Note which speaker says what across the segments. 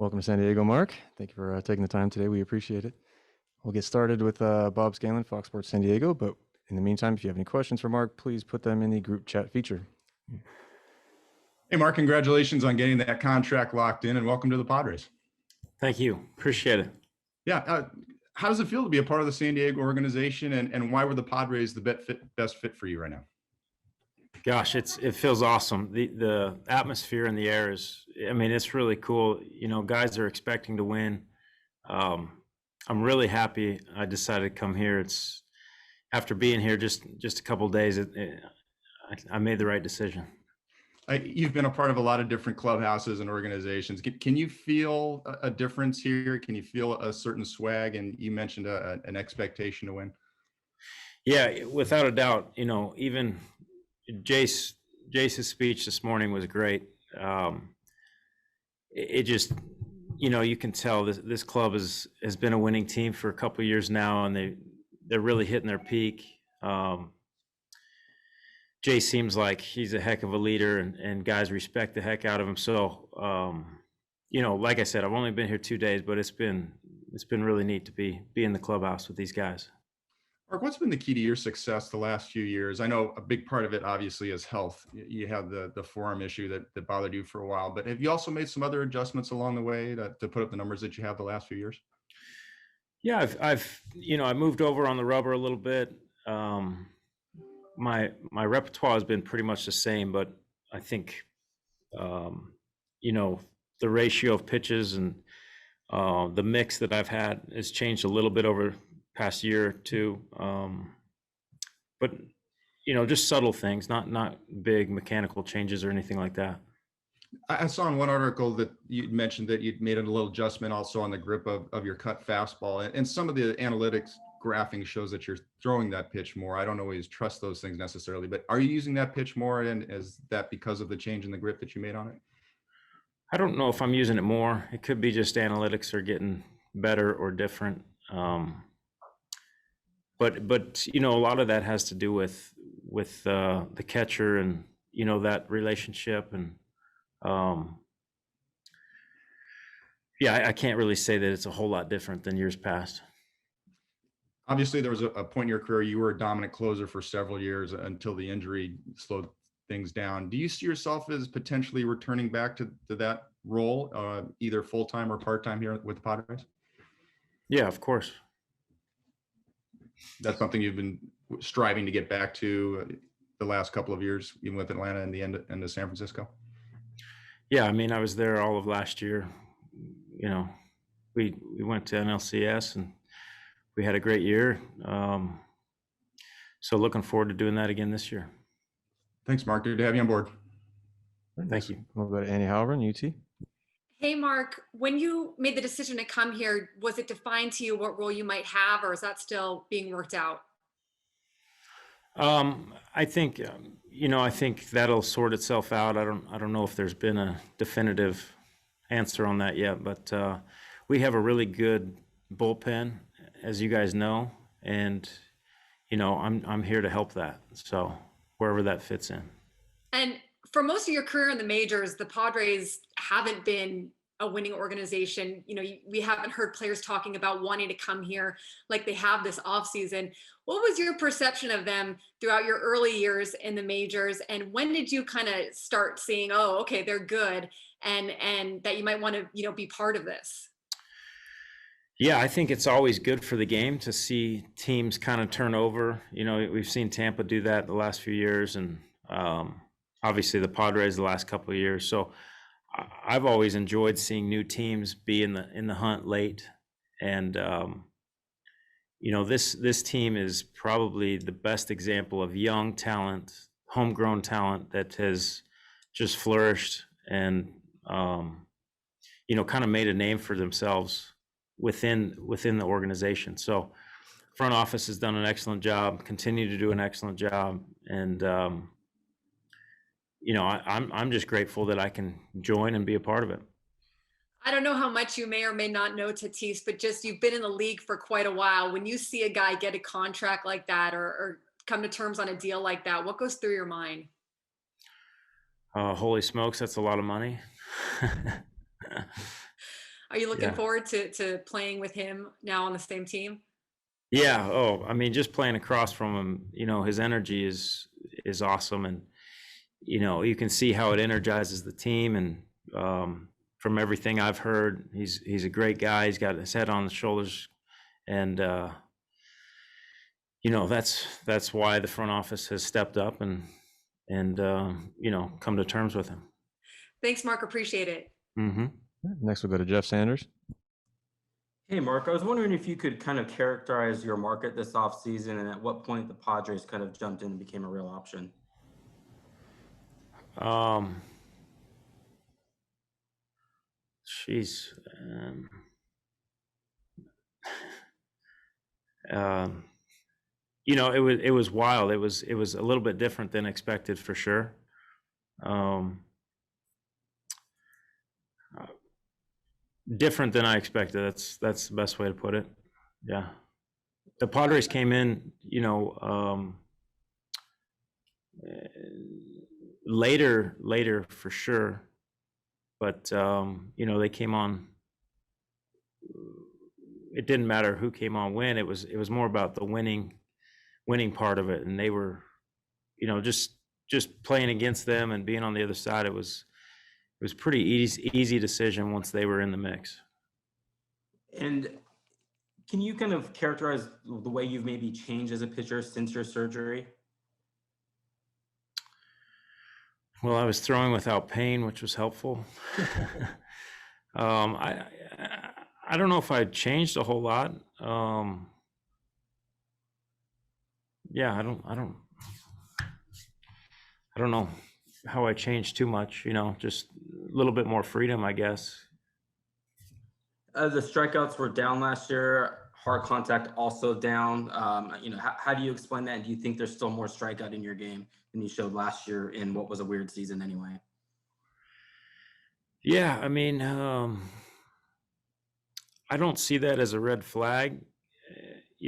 Speaker 1: Welcome to San Diego, Mark. Thank you for taking the time today. We appreciate it. We'll get started with Bob Scanlon, Fox Sports San Diego. But in the meantime, if you have any questions for Mark, please put them in the group chat feature.
Speaker 2: Hey, Mark, congratulations on getting that contract locked in, and welcome to the Padres.
Speaker 3: Thank you. Appreciate it.
Speaker 2: Yeah. How does it feel to be a part of the San Diego organization, and why were the Padres the best fit for you right now?
Speaker 3: Gosh, it feels awesome. The atmosphere in the air is, it's really cool. Guys are expecting to win. I'm really happy I decided to come here. It's after being here just a couple of days, I made the right decision.
Speaker 2: You've been a part of a lot of different clubhouses and organizations. Can you feel a difference here? Can you feel a certain swag? And you mentioned an expectation to win.
Speaker 3: Yeah, without a doubt. Even Jace's speech this morning was great. It just, you can tell this club has been a winning team for a couple of years now, and they're really hitting their peak. Jay seems like he's a heck of a leader, and guys respect the heck out of him. So, like I said, I've only been here 2 days, but it's been really neat to be in the clubhouse with these guys.
Speaker 2: Mark, what's been the key to your success the last few years? I know a big part of it obviously is health. You had the forearm issue that bothered you for a while, but have you also made some other adjustments along the way to put up the numbers that you have the last few years?
Speaker 3: Yeah, I moved over on the rubber a little bit. My repertoire has been pretty much the same, but I think, the ratio of pitches and the mix that I've had has changed a little bit over the past year or two. But, just subtle things, not big mechanical changes or anything like that.
Speaker 2: I saw in one article that you mentioned that you'd made a little adjustment also on the grip of your cut fastball, and some of the analytics graphing shows that you're throwing that pitch more. I don't always trust those things necessarily, but are you using that pitch more, and is that because of the change in the grip that you made on it?
Speaker 3: I don't know if I'm using it more. It could be just analytics are getting better or different. But a lot of that has to do with the catcher and that relationship, and I can't really say that it's a whole lot different than years past.
Speaker 2: Obviously, there was a point in your career you were a dominant closer for several years until the injury slowed things down. Do you see yourself as potentially returning back to that role, either full-time or part-time here with the Padres?
Speaker 3: Yeah, of course.
Speaker 2: That's something you've been striving to get back to the last couple of years, even with Atlanta and the end of San Francisco?
Speaker 3: Yeah, I was there all of last year. We went to NLCS and we had a great year. So looking forward to doing that again this year.
Speaker 2: Thanks, Mark. Good to have you on board.
Speaker 3: Thank you.
Speaker 1: We'll go to Annie Halloran, UT.
Speaker 4: Hey, Mark, when you made the decision to come here, was it defined to you what role you might have, or is that still being worked out?
Speaker 3: I think, I think that'll sort itself out. I don't know if there's been a definitive answer on that yet, but we have a really good bullpen, as you guys know, and I'm here to help that. So wherever that fits in. And
Speaker 4: for most of your career in the majors, the Padres haven't been a winning organization. We haven't heard players talking about wanting to come here like they have this offseason. What was your perception of them throughout your early years in the majors? And when did you kind of start seeing, oh, okay, they're good, and that you might want to, be part of this?
Speaker 3: Yeah, I think it's always good for the game to see teams kind of turn over. We've seen Tampa do that the last few years, and obviously the Padres the last couple of years. So I've always enjoyed seeing new teams be in the hunt late, and this team is probably the best example of young talent, homegrown talent that has just flourished and kind of made a name for themselves within the organization. So front office has done an excellent job, continue to do an excellent job, and I'm just grateful that I can join and be a part of it.
Speaker 4: I don't know how much you may or may not know, Tatis, but just you've been in the league for quite a while. When you see a guy get a contract like that or come to terms on a deal like that, what goes through your mind?
Speaker 3: Holy smokes, that's a lot of money.
Speaker 4: Are you looking
Speaker 3: Yeah.
Speaker 4: forward to playing with him now on the same team?
Speaker 3: Yeah. Oh, I mean, just playing across from him, his energy is awesome, and you can see how it energizes the team. And from everything I've heard, he's a great guy. He's got his head on his shoulders, and that's why the front office has stepped up and come to terms with him.
Speaker 4: Thanks, Mark. Appreciate it.
Speaker 3: Mm-hmm.
Speaker 1: Next, we'll go to Jeff Sanders.
Speaker 5: Hey, Mark, I was wondering if you could kind of characterize your market this offseason and at what point the Padres kind of jumped in and became a real option.
Speaker 3: Jeez. It was wild. It was a little bit different than expected for sure. Different than I expected. That's the best way to put it. Yeah. The Padres came in, later for sure, but they came on. It didn't matter who came on when. It was more about the winning part of it, and they were, just playing against them and being on the other side. It was pretty easy decision once they were in the mix.
Speaker 5: And can you kind of characterize the way you've maybe changed as a pitcher since your surgery?
Speaker 3: Well, I was throwing without pain, which was helpful. I don't know if I changed a whole lot. Yeah, I don't know how I changed too much. Just a little bit more freedom, I guess.
Speaker 5: The strikeouts were down last year. Hard contact also down. How do you explain that? And do you think there's still more strikeout in your game than you showed last year in what was a weird season anyway?
Speaker 3: Yeah, I mean, I don't see that as a red flag.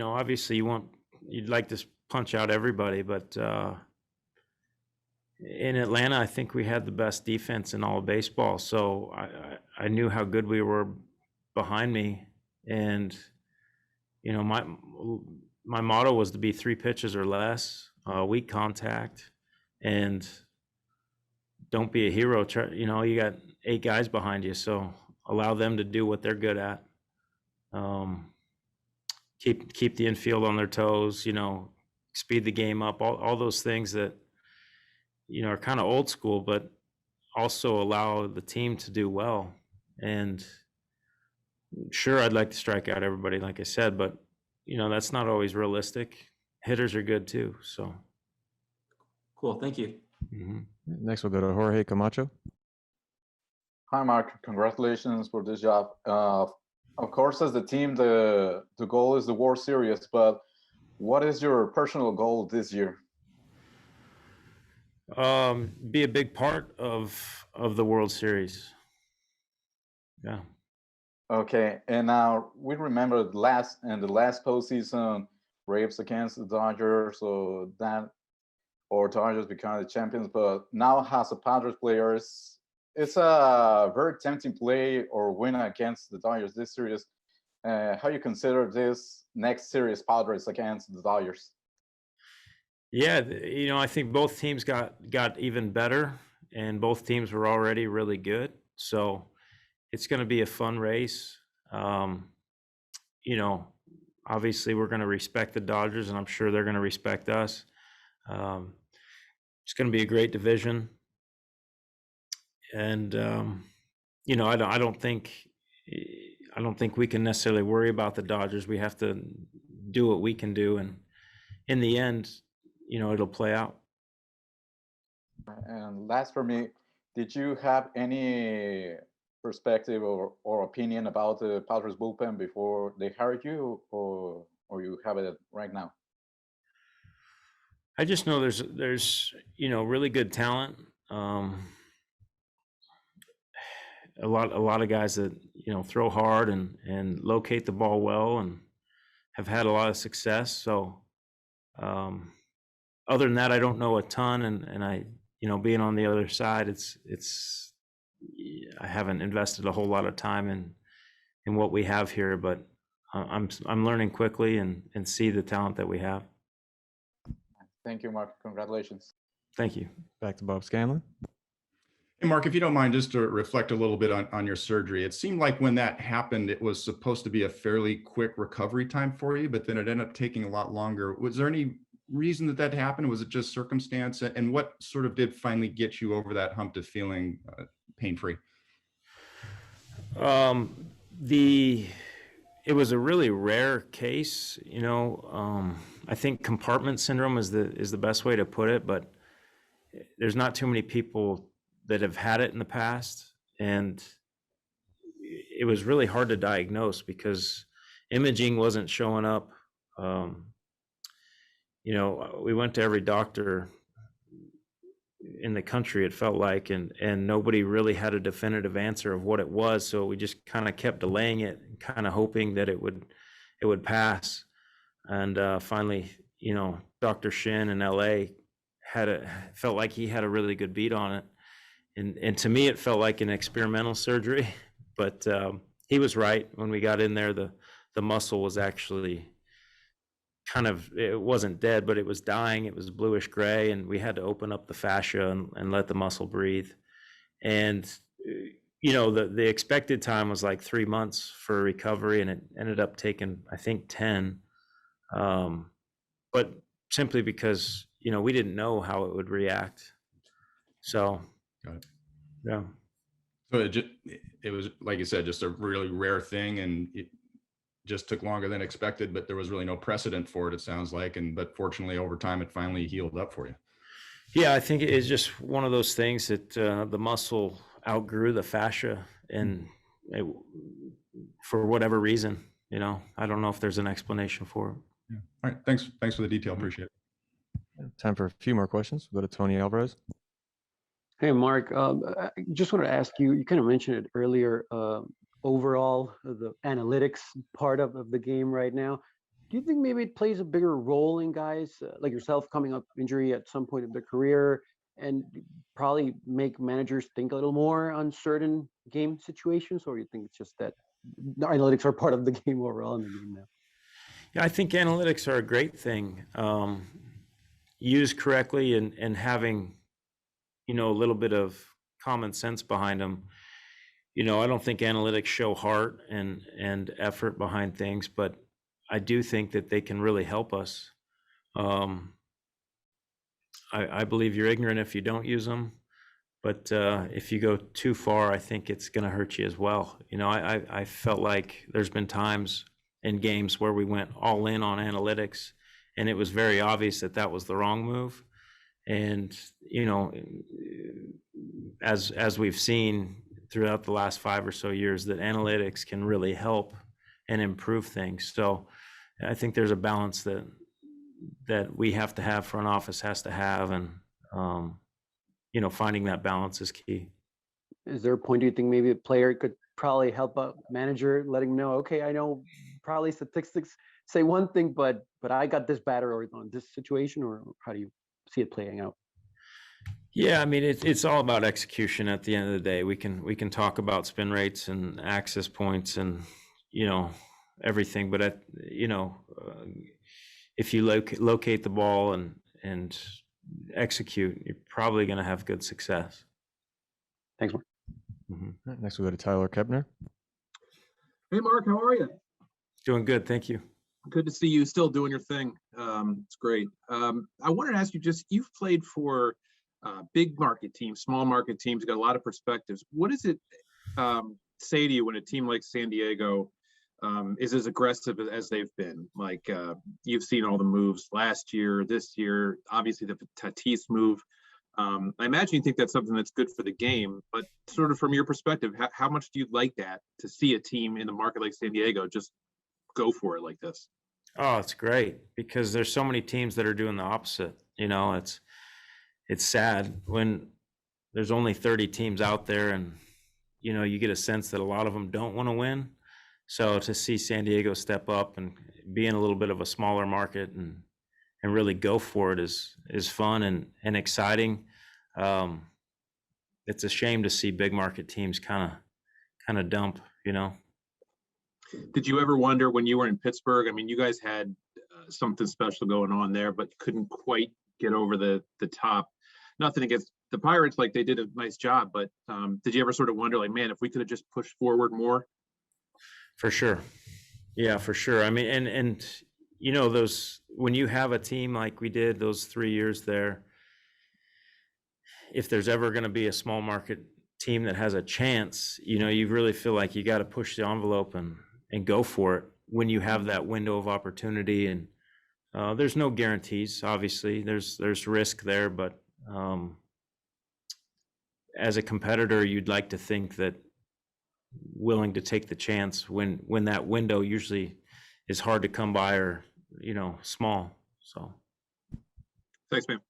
Speaker 3: Obviously you'd like to punch out everybody, but in Atlanta, I think we had the best defense in all of baseball. So I knew how good we were behind me, and my motto was to be 3 pitches or less, weak contact, and don't be a hero. You got 8 guys behind you, so allow them to do what they're good at. Keep the infield on their toes. Speed the game up. All those things that are kind of old school, but also allow the team to do well. And sure, I'd like to strike out everybody, like I said, but that's not always realistic. Hitters are good too. So
Speaker 5: Cool. Thank you.
Speaker 3: mm-hmm.
Speaker 1: Next, we'll go to Jorge Camacho.
Speaker 6: Hi, Mark. Congratulations for this job. Of course, as the team, the goal is the World Series, but what is your personal goal this year?
Speaker 3: Be a big part of the World Series. Yeah.
Speaker 6: Okay, and now we remember the last postseason, Braves against the Dodgers, so that or Dodgers become the champions. But now, as a Padres player, it's a very tempting play or win against the Dodgers this series. How you consider this next series, Padres against the Dodgers?
Speaker 3: Yeah, I think both teams got even better, and both teams were already really good. So it's going to be a fun race. Obviously we're going to respect the Dodgers, and I'm sure they're going to respect us. It's going to be a great division. And, I don't think we can necessarily worry about the Dodgers. We have to do what we can do. And in the end, it'll play out.
Speaker 6: And last for me, did you have any perspective or opinion about the Padres bullpen before they hired you, or you have it right now?
Speaker 3: I just know there's really good talent. A lot of guys that throw hard and locate the ball well and have had a lot of success. So other than that, I don't know a ton, and I being on the other side, I haven't invested a whole lot of time in what we have here, but I'm learning quickly and see the talent that we have.
Speaker 6: Thank you, Mark. Congratulations.
Speaker 3: Thank you.
Speaker 1: Back to Bob Scanlon.
Speaker 2: Hey, Mark, if you don't mind, just to reflect a little bit on your surgery, it seemed like when that happened, it was supposed to be a fairly quick recovery time for you, but then it ended up taking a lot longer. Was there any reason that happened? Was it just circumstance? And what sort of did finally get you over that hump to feeling pain-free?
Speaker 3: It was a really rare case, you know. I think compartment syndrome is the best way to put it, but there's not too many people that have had it in the past, and it was really hard to diagnose because imaging wasn't showing up. You know, we went to every doctor in the country, it felt like, and nobody really had a definitive answer of what it was. So we just kind of kept delaying it, kind of hoping that it would pass. And finally, you know, Dr. Shin in LA felt like he had a really good beat on it. And to me, it felt like an experimental surgery, but he was right. When we got in there, the muscle was actually it wasn't dead, but it was dying. It was bluish gray, and we had to open up the fascia and let the muscle breathe. And, you know, the expected time was like 3 months for recovery, and it ended up taking, I think, 10. But simply because, you know, we didn't know how it would react. So,
Speaker 2: Got it.
Speaker 3: Yeah.
Speaker 2: So it was, like you said, just a really rare thing, and it just took longer than expected, but there was really no precedent for it, it sounds like. But fortunately, over time, it finally healed up for you.
Speaker 3: Yeah, I think it's just one of those things that the muscle outgrew the fascia, and for whatever reason, you know, I don't know if there's an explanation for it.
Speaker 2: Yeah. All right. Thanks for the detail. Appreciate it.
Speaker 1: Time for a few more questions. We'll go to Tony Alvarez.
Speaker 7: Hey, Mark, I just wanted to ask you, you kind of mentioned it earlier, overall, the analytics part of the game right now. Do you think maybe it plays a bigger role in guys like yourself coming up injury at some point of their career, and probably make managers think a little more on certain game situations? Or you think it's just that the analytics are part of the game overall in the game now?
Speaker 3: Yeah, I think analytics are a great thing. Used correctly and having, you know, a little bit of common sense behind them. You know, I don't think analytics show heart and effort behind things, but I do think that they can really help us. I believe you're ignorant if you don't use them, but if you go too far, I think it's going to hurt you as well. You know, I felt like there's been times in games where we went all in on analytics, and it was very obvious that that was the wrong move. And, you know, as we've seen throughout the last 5 or so years, that analytics can really help and improve things. So I think there's a balance that we have to have, front office has to have, and you know, finding that balance is key.
Speaker 7: Is there a point, do you think maybe a player could probably help a manager, letting them know, okay, I know probably statistics say one thing, but I got this batter or on this situation? Or how do you see it playing out?
Speaker 3: Yeah, I mean, it's all about execution at the end of the day. We can talk about spin rates and access points and, you know, everything, but you know, if you locate the ball and execute, you're probably going to have good success.
Speaker 7: Thanks, Mark.
Speaker 1: All right, next, we'll go to Tyler Kepner.
Speaker 8: Hey, Mark, how are you?
Speaker 3: Doing good, thank you.
Speaker 8: Good to see you still doing your thing. It's great. I wanted to ask you, you've played for big market teams, small market teams, got a lot of perspectives. What does it say to you when a team like San Diego is as aggressive as they've been? Like, you've seen all the moves last year, this year, obviously the Tatis move. I imagine you think that's something that's good for the game, but sort of from your perspective, how much do you like that, to see a team in a market like San Diego just go for it like this?
Speaker 3: Oh, it's great, because there's so many teams that are doing the opposite. You know, it's sad when there's only 30 teams out there, and, you know, you get a sense that a lot of them don't want to win. So to see San Diego step up and be in a little bit of a smaller market and really go for it is fun and exciting. It's a shame to see big market teams kind of dump, you know.
Speaker 8: Did you ever wonder when you were in Pittsburgh? I mean, you guys had something special going on there, but couldn't quite get over the top. Nothing against the Pirates, like they did a nice job, but did you ever sort of wonder, like, man, if we could have just pushed forward more?
Speaker 3: For sure. Yeah, for sure. I mean, and you know, those, when you have a team like we did those 3 years there, if there's ever going to be a small market team that has a chance, you know, you really feel like you got to push the envelope and go for it when you have that window of opportunity. And there's no guarantees, obviously. There's risk there, but as a competitor, you'd like to think that willing to take the chance when that window usually is hard to come by, or, you know, small. So
Speaker 8: Thanks, man.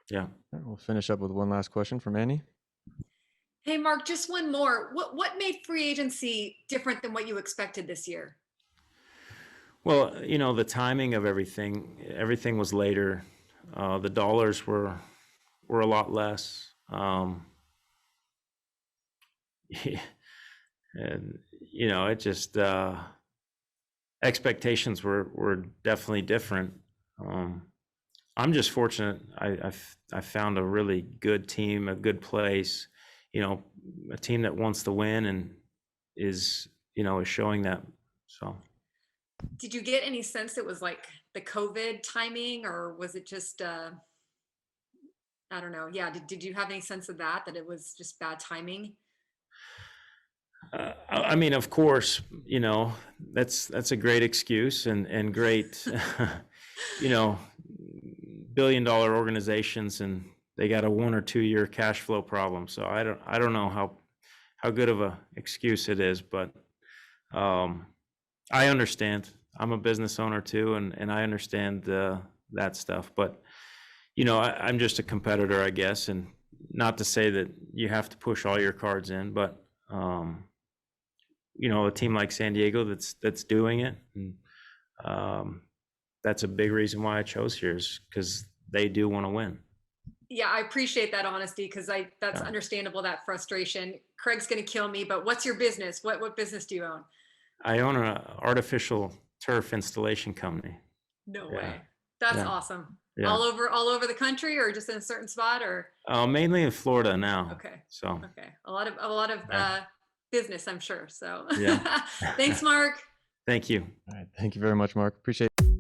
Speaker 3: yeah.
Speaker 1: All right, we'll finish up with one last question from Annie.
Speaker 4: Hey, Mark, just one more. What made free agency different than what you expected this year?
Speaker 3: Well, you know, the timing of everything was later. The dollars were a lot less. And, you know, it just, expectations were definitely different. I'm just fortunate. I found a really good team, a good place, you know, a team that wants to win and is, you know, is showing that. So.
Speaker 4: Did you get any sense it was like the COVID timing, or was it just, I don't know. Yeah. Did you have any sense of that it was just bad timing?
Speaker 3: I mean, of course, you know, that's a great excuse and great, you know, billion-dollar organizations, and they got a 1 or 2 year cash flow problem. So I don't know how good of a excuse it is, but I understand. I'm a business owner too, and I understand that stuff. But, you know, I'm just a competitor, I guess, and not to say that you have to push all your cards in, but you know, a team like San Diego that's doing it, and that's a big reason why I chose here, is because they do want to win.
Speaker 4: Yeah, I appreciate that honesty, because that's understandable, that frustration. Craig's going to kill me, but what's your business? What business do you own?
Speaker 3: I own an artificial turf installation company.
Speaker 4: No way. That's awesome.
Speaker 3: Yeah.
Speaker 4: All over the country, or just in a certain spot, or?
Speaker 3: Mainly in Florida now.
Speaker 4: Okay.
Speaker 3: So.
Speaker 4: Okay. A lot of business, I'm sure. So.
Speaker 3: Yeah.
Speaker 4: Thanks, Mark.
Speaker 3: Thank you.
Speaker 1: All right. Thank you very much, Mark. Appreciate it.